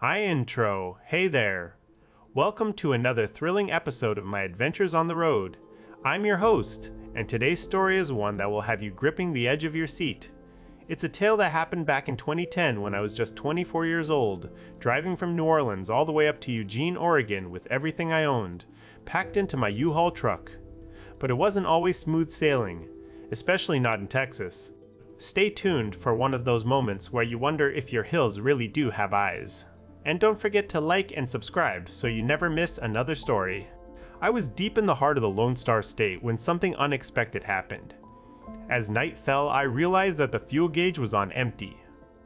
Hi, intro. Hey there. Welcome to another thrilling episode of my adventures on the road. I'm your host, and today's story is one that will have you gripping the edge of your seat. It's a tale that happened back in 2010 when I was just 24 years old, driving from New Orleans all the way up to Eugene, Oregon with everything I owned, packed into my U-Haul truck. But it wasn't always smooth sailing, especially not in Texas. Stay tuned for one of those moments where you wonder if your hills really do have eyes. And don't forget to like and subscribe so you never miss another story. I was deep in the heart of the Lone Star State when something unexpected happened. As night fell, I realized that the fuel gauge was on empty.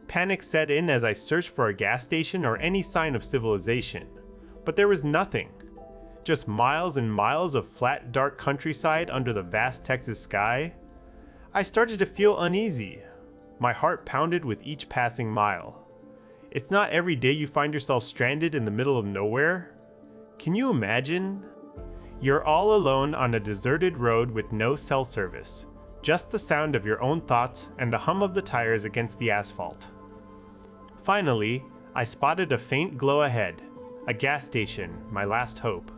Panic set in as I searched for a gas station or any sign of civilization. But there was nothing. Just miles and miles of flat, dark countryside under the vast Texas sky. I started to feel uneasy. My heart pounded with each passing mile. It's not every day you find yourself stranded in the middle of nowhere. Can you imagine? You're all alone on a deserted road with no cell service. Just the sound of your own thoughts and the hum of the tires against the asphalt. Finally, I spotted a faint glow ahead. A gas station, my last hope.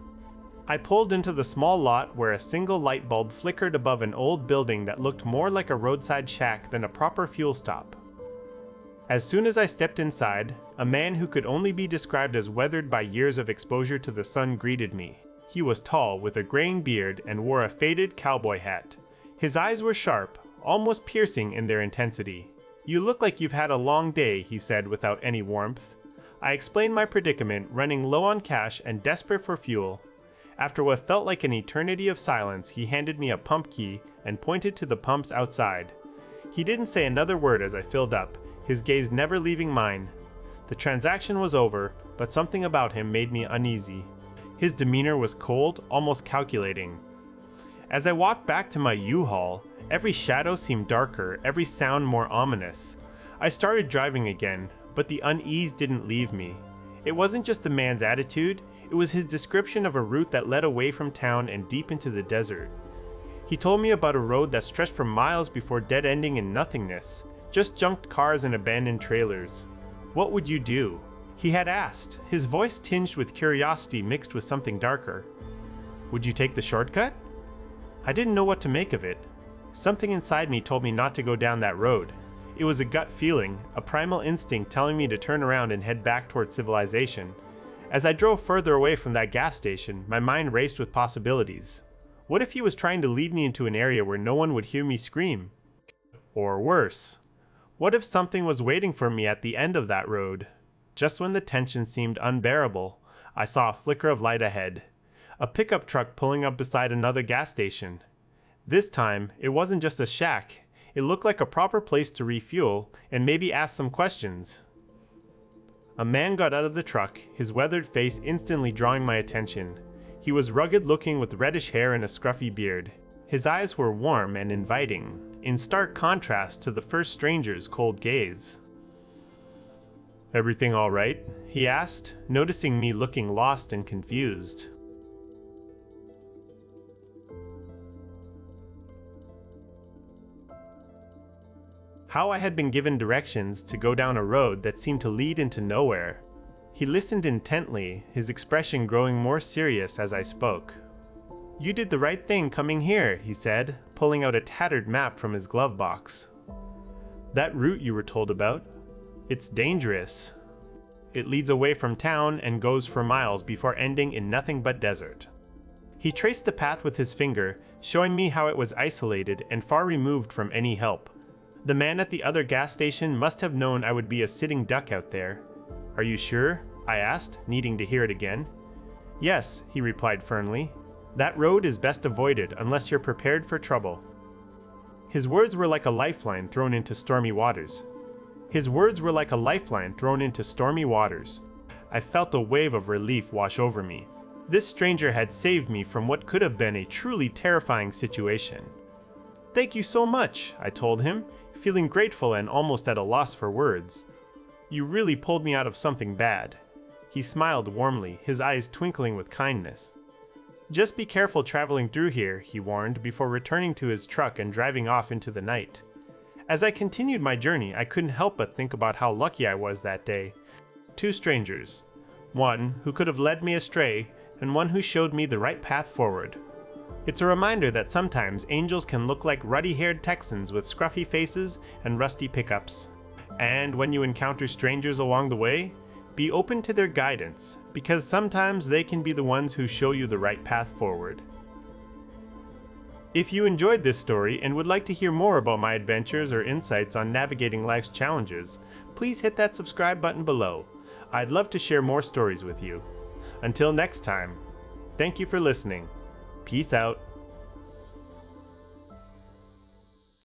I pulled into the small lot where a single light bulb flickered above an old building that looked more like a roadside shack than a proper fuel stop. As soon as I stepped inside, a man who could only be described as weathered by years of exposure to the sun greeted me. He was tall, with a graying beard, and wore a faded cowboy hat. His eyes were sharp, almost piercing in their intensity. "You look like you've had a long day," he said without any warmth. I explained my predicament, running low on cash and desperate for fuel. After what felt like an eternity of silence, he handed me a pump key and pointed to the pumps outside. He didn't say another word as I filled up, his gaze never leaving mine. The transaction was over, but something about him made me uneasy. His demeanor was cold, almost calculating. As I walked back to my U-Haul, every shadow seemed darker, every sound more ominous. I started driving again, but the unease didn't leave me. It wasn't just the man's attitude, it was his description of a route that led away from town and deep into the desert. He told me about a road that stretched for miles before dead-ending in nothingness. Just junked cars and abandoned trailers. What would you do? He had asked, his voice tinged with curiosity mixed with something darker. Would you take the shortcut? I didn't know what to make of it. Something inside me told me not to go down that road. It was a gut feeling, a primal instinct telling me to turn around and head back toward civilization. As I drove further away from that gas station, my mind raced with possibilities. What if he was trying to lead me into an area where no one would hear me scream? Or worse. What if something was waiting for me at the end of that road? Just when the tension seemed unbearable, I saw a flicker of light ahead. A pickup truck pulling up beside another gas station. This time, it wasn't just a shack. It looked like a proper place to refuel and maybe ask some questions. A man got out of the truck, his weathered face instantly drawing my attention. He was rugged-looking with reddish hair and a scruffy beard. His eyes were warm and inviting, in stark contrast to the first stranger's cold gaze. "Everything all right?" he asked, noticing me looking lost and confused. How I had been given directions to go down a road that seemed to lead into nowhere. He listened intently, his expression growing more serious as I spoke. "You did the right thing coming here," he said, pulling out a tattered map from his glove box. "That route you were told about? It's dangerous. It leads away from town and goes for miles before ending in nothing but desert." He traced the path with his finger, showing me how it was isolated and far removed from any help. The man at the other gas station must have known I would be a sitting duck out there. "Are you sure?" I asked, needing to hear it again. "Yes," he replied firmly. "That road is best avoided unless you're prepared for trouble." His words were like a lifeline thrown into stormy waters. I felt a wave of relief wash over me. This stranger had saved me from what could have been a truly terrifying situation. "Thank you so much," I told him, feeling grateful and almost at a loss for words. "You really pulled me out of something bad." He smiled warmly, his eyes twinkling with kindness. "Just be careful traveling through here," he warned before returning to his truck and driving off into the night. As I continued my journey, I couldn't help but think about how lucky I was that day. two strangers, one who could have led me astray and one who showed me the right path forward. It's a reminder that sometimes angels can look like ruddy-haired Texans with scruffy faces and rusty pickups. And when you encounter strangers along the way, be open to their guidance, because sometimes they can be the ones who show you the right path forward. If you enjoyed this story and would like to hear more about my adventures or insights on navigating life's challenges, please hit that subscribe button below. I'd love to share more stories with you. Until next time, thank you for listening. Peace out.